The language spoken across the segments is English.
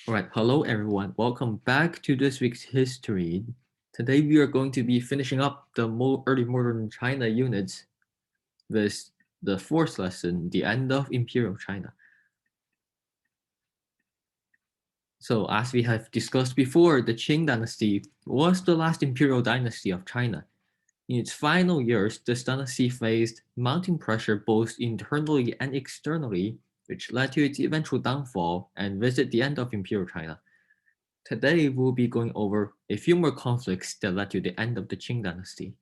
All right, hello everyone. Welcome back to this week's history. Today we are going to be finishing up the early modern China units with the fourth lesson, the end of Imperial China. So as we have discussed before, the Qing dynasty was the last imperial dynasty of China. In its final years, this dynasty faced mounting pressure both internally and externally, which led to its eventual downfall and visit the end of Imperial China. Today, we'll be going over a few more conflicts that led to the end of the Qing dynasty.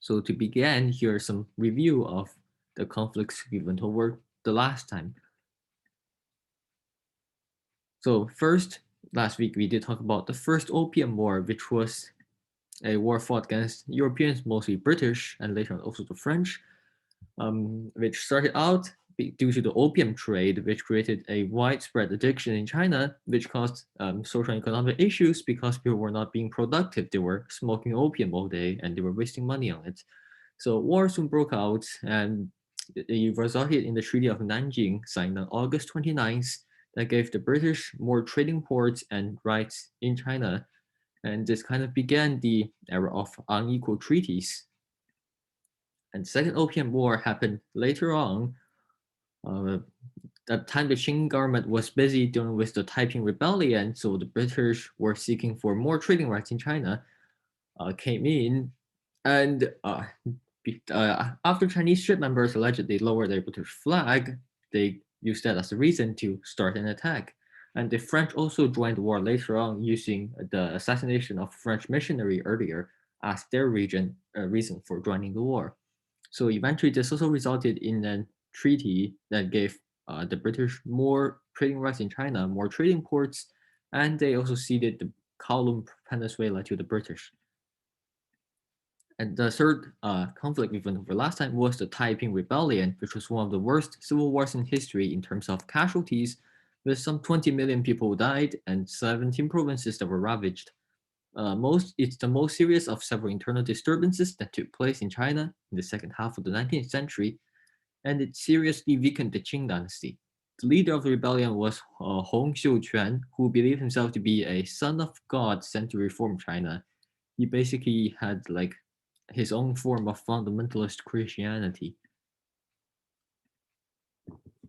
So to begin, here's some review of the conflicts we went over the last time. So first, last week we did talk about the First Opium War, which was a war fought against Europeans, mostly British, and later on also the French, which started out due to the opium trade, which created a widespread addiction in China, which caused social and economic issues because people were not being productive. They were smoking opium all day and they were wasting money on it. So war soon broke out and it resulted in the Treaty of Nanjing signed on August 29th that gave the British more trading ports and rights in China. And this kind of began the era of unequal treaties. And the Second Opium War happened later on. At the time, the Qing government was busy dealing with the Taiping Rebellion, so the British were seeking for more trading rights in China, came in, and after Chinese ship members allegedly lowered their British flag, they used that as a reason to start an attack. And the French also joined the war later on, using the assassination of French missionary earlier as their reason for joining the war. So eventually, this also resulted in a treaty that gave the British more trading rights in China, more trading ports, and they also ceded the Kowloon Peninsula to the British. And the third conflict we went over last time was the Taiping Rebellion, which was one of the worst civil wars in history in terms of casualties, with some 20 million people who died and 17 provinces that were ravaged. It's the most serious of several internal disturbances that took place in China in the second half of the 19th century, and it seriously weakened the Qing dynasty. The leader of the rebellion was Hong Xiuquan, who believed himself to be a son of God sent to reform China. He basically had like his own form of fundamentalist Christianity.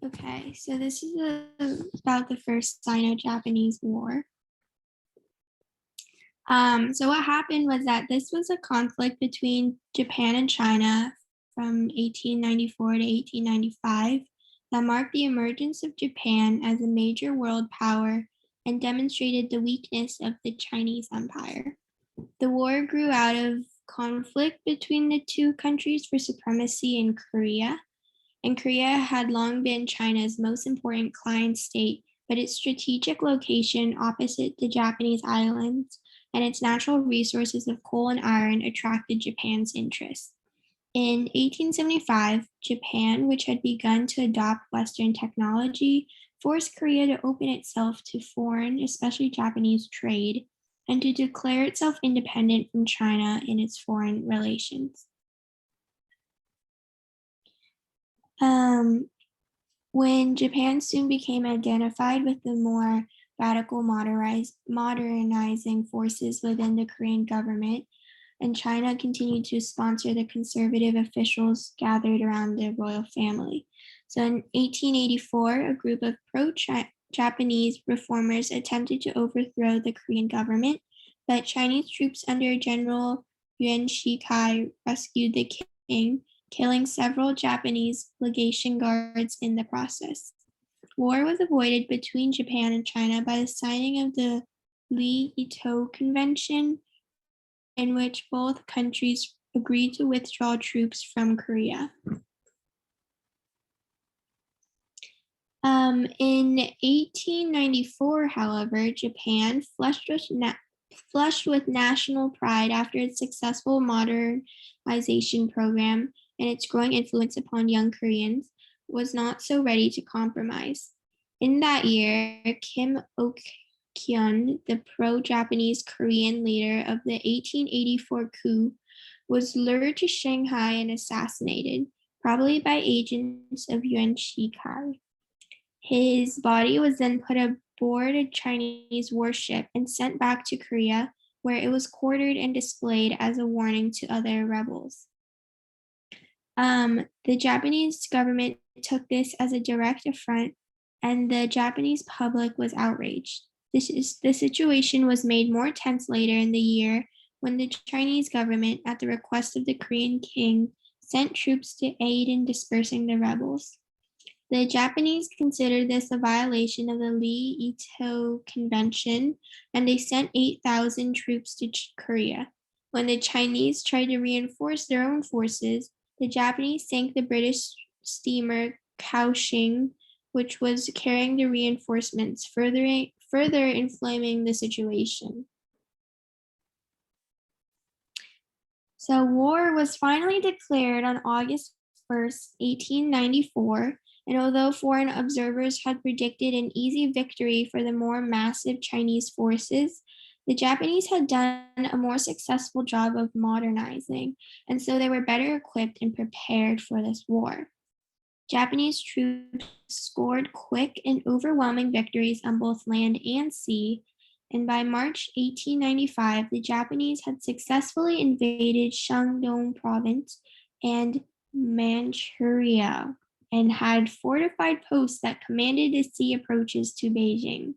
Okay, so this is about the First Sino-Japanese War. So what happened was that this was a conflict between Japan and China from 1894 to 1895 that marked the emergence of Japan as a major world power and demonstrated the weakness of the Chinese Empire. The war grew out of conflict between the two countries for supremacy in Korea. And Korea had long been China's most important client state, but its strategic location opposite the Japanese islands and its natural resources of coal and iron attracted Japan's interest. In 1875, Japan, which had begun to adopt Western technology, forced Korea to open itself to foreign, especially Japanese trade, and to declare itself independent from China in its foreign relations. When Japan soon became identified with the more radical modernizing forces within the Korean government, and China continued to sponsor the conservative officials gathered around the royal family. So in 1884, a group of pro-Japanese reformers attempted to overthrow the Korean government, but Chinese troops under General Yuan Shikai rescued the king, killing several Japanese legation guards in the process. War was avoided between Japan and China by the signing of the Li-Ito Convention, in which both countries agreed to withdraw troops from Korea. In 1894, however, Japan, flushed with national pride after its successful modernization program and its growing influence upon young Koreans, was not so ready to compromise. In that year, Kim Ok-kyun, the pro-Japanese Korean leader of the 1884 coup, was lured to Shanghai and assassinated, probably by agents of Yuan Shikai. His body was then put aboard a Chinese warship and sent back to Korea, where it was quartered and displayed as a warning to other rebels. The Japanese government took this as a direct affront, and the Japanese public was outraged. The situation was made more tense later in the year when the Chinese government, at the request of the Korean king, sent troops to aid in dispersing the rebels. The Japanese considered this a violation of the Lee-Ito Convention, and they sent 8,000 troops to Korea. When the Chinese tried to reinforce their own forces, the Japanese sank the British steamer Kaohsiung, which was carrying the reinforcements, further inflaming the situation. So war was finally declared on August 1st, 1894, and although foreign observers had predicted an easy victory for the more massive Chinese forces, the Japanese had done a more successful job of modernizing, and so they were better equipped and prepared for this war. Japanese troops scored quick and overwhelming victories on both land and sea, and by March 1895, the Japanese had successfully invaded Shandong province and Manchuria and had fortified posts that commanded the sea approaches to Beijing.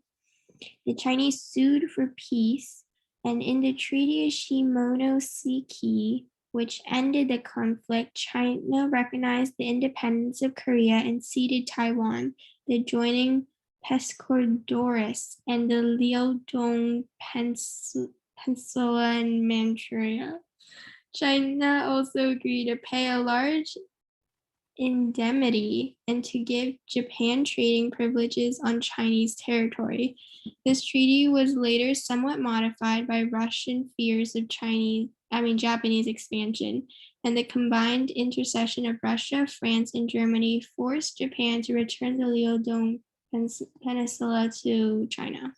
The Chinese sued for peace, and in the Treaty of Shimonoseki, which ended the conflict, China recognized the independence of Korea and ceded Taiwan, the adjoining Pescadores, and the Liaodong Peninsula in Manchuria. China also agreed to pay a large indemnity and to give Japan trading privileges on Chinese territory. This treaty was later somewhat modified by Russian fears of Japanese expansion, and the combined intercession of Russia, France, and Germany forced Japan to return the Liaodong Peninsula to China.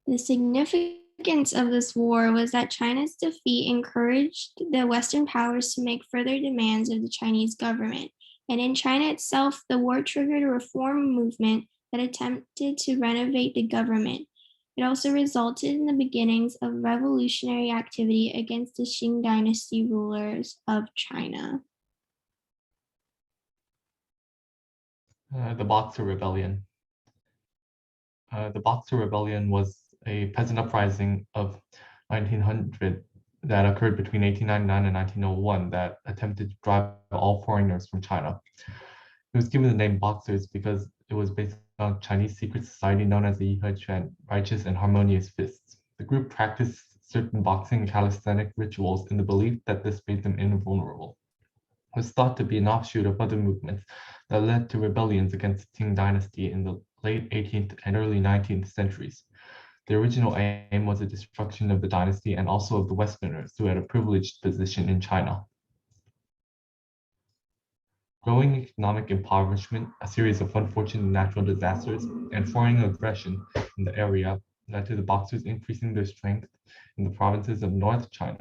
The significance of this war was that China's defeat encouraged the Western powers to make further demands of the Chinese government. And in China itself, the war triggered a reform movement that attempted to renovate the government. It also resulted in the beginnings of revolutionary activity against the Qing dynasty rulers of China. The Boxer Rebellion. The Boxer Rebellion was a peasant uprising of 1900 that occurred between 1899 and 1901 that attempted to drive all foreigners from China. It was given the name Boxers because it was based on a Chinese secret society known as the Yihechuan, Righteous and Harmonious Fists. The group practiced certain boxing and calisthenic rituals in the belief that this made them invulnerable. It was thought to be an offshoot of other movements that led to rebellions against the Qing dynasty in the late 18th and early 19th centuries. The original aim was the destruction of the dynasty and also of the Westerners who had a privileged position in China. Growing economic impoverishment, a series of unfortunate natural disasters, and foreign aggression in the area led to the Boxers increasing their strength in the provinces of North China.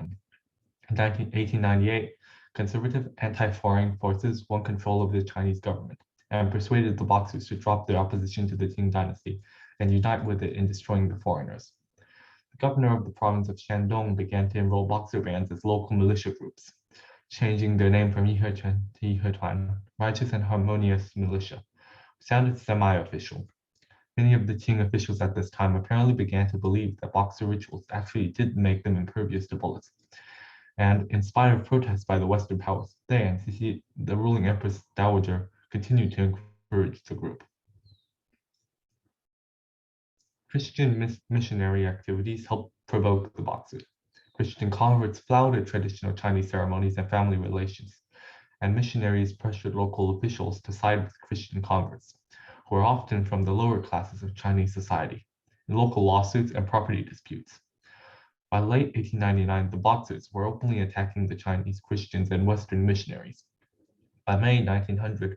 In 1898, conservative anti-foreign forces won control of the Chinese government and persuaded the Boxers to drop their opposition to the Qing dynasty and unite with it in destroying the foreigners. The governor of the province of Shandong began to enroll Boxer bands as local militia groups, changing their name from Yihechuan to Yihetuan, Righteous and Harmonious Militia, which sounded semi-official. Many of the Qing officials at this time apparently began to believe that Boxer rituals actually did make them impervious to bullets. And in spite of protests by the Western powers, they and Cixi, the ruling Empress Dowager, continued to encourage the group. Christian missionary activities helped provoke the Boxers. Christian converts flouted traditional Chinese ceremonies and family relations, and missionaries pressured local officials to side with Christian converts, who were often from the lower classes of Chinese society, in local lawsuits and property disputes. By late 1899, the Boxers were openly attacking the Chinese Christians and Western missionaries. By May 1900,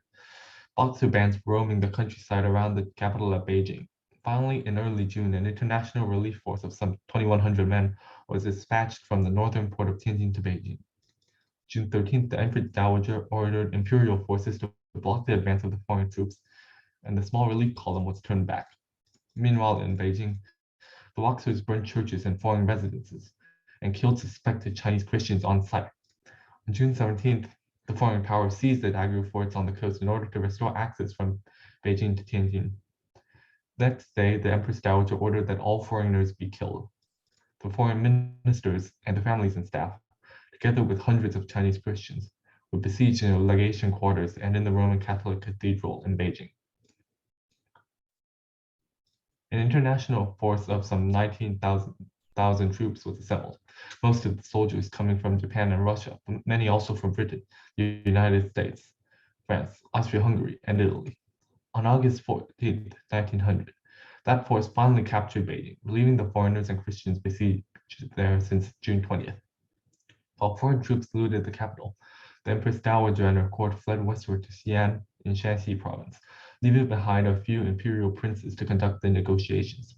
Boxer bands were roaming the countryside around the capital at Beijing. Finally, in early June, an international relief force of some 2,100 men was dispatched from the northern port of Tianjin to Beijing. June 13th, the Empress Dowager ordered imperial forces to block the advance of the foreign troops, and the small relief column was turned back. Meanwhile, in Beijing, the Boxers burned churches and foreign residences and killed suspected Chinese Christians on site. On June 17th, the foreign power seized the Dagu forts on the coast in order to restore access from Beijing to Tianjin. The next day, the Empress Dowager ordered that all foreigners be killed. The foreign ministers and the families and staff, together with hundreds of Chinese Christians, were besieged in the legation quarters and in the Roman Catholic Cathedral in Beijing. An international force of some 19,000 troops was assembled, most of the soldiers coming from Japan and Russia, many also from Britain, the United States, France, Austria-Hungary, and Italy. On August 14, 1900, that force finally captured Beijing, relieving the foreigners and Christians besieged there since June 20th. While foreign troops looted the capital, the Empress Dowager and her court fled westward to Xi'an in Shanxi province, leaving behind a few imperial princes to conduct the negotiations.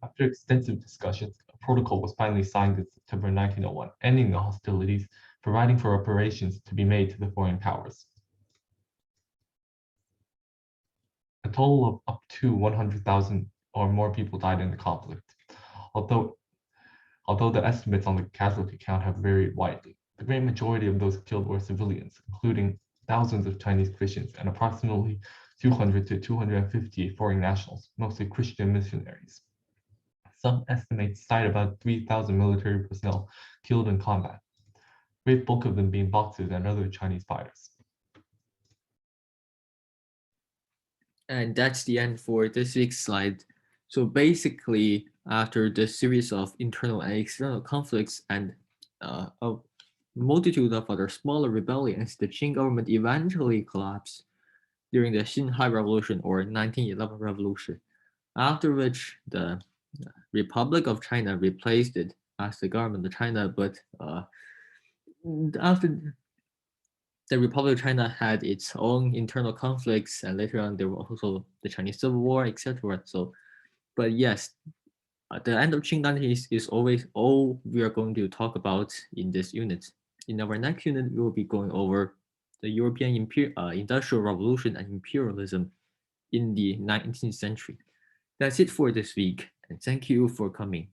After extensive discussions, a protocol was finally signed in September 1901, ending the hostilities, providing for reparations to be made to the foreign powers. A total of up to 100,000 or more people died in the conflict, although the estimates on the casualty count have varied widely. The great majority of those killed were civilians, including thousands of Chinese Christians and approximately 200 to 250 foreign nationals, mostly Christian missionaries. Some estimates cite about 3,000 military personnel killed in combat, a great bulk of them being Boxers and other Chinese fighters. And that's the end for this week's slide. So basically, after the series of internal and external conflicts and a multitude of other smaller rebellions, the Qing government eventually collapsed during the Xinhai Revolution or 1911 Revolution, after which the Republic of China replaced it as the government of China. But after the Republic of China had its own internal conflicts, and later on there were also the Chinese Civil War, etc. So, but yes, the end of Qing dynasty is always all we are going to talk about in this unit. In our next unit, we will be going over the European Industrial Revolution and imperialism in the 19th century. That's it for this week, and thank you for coming.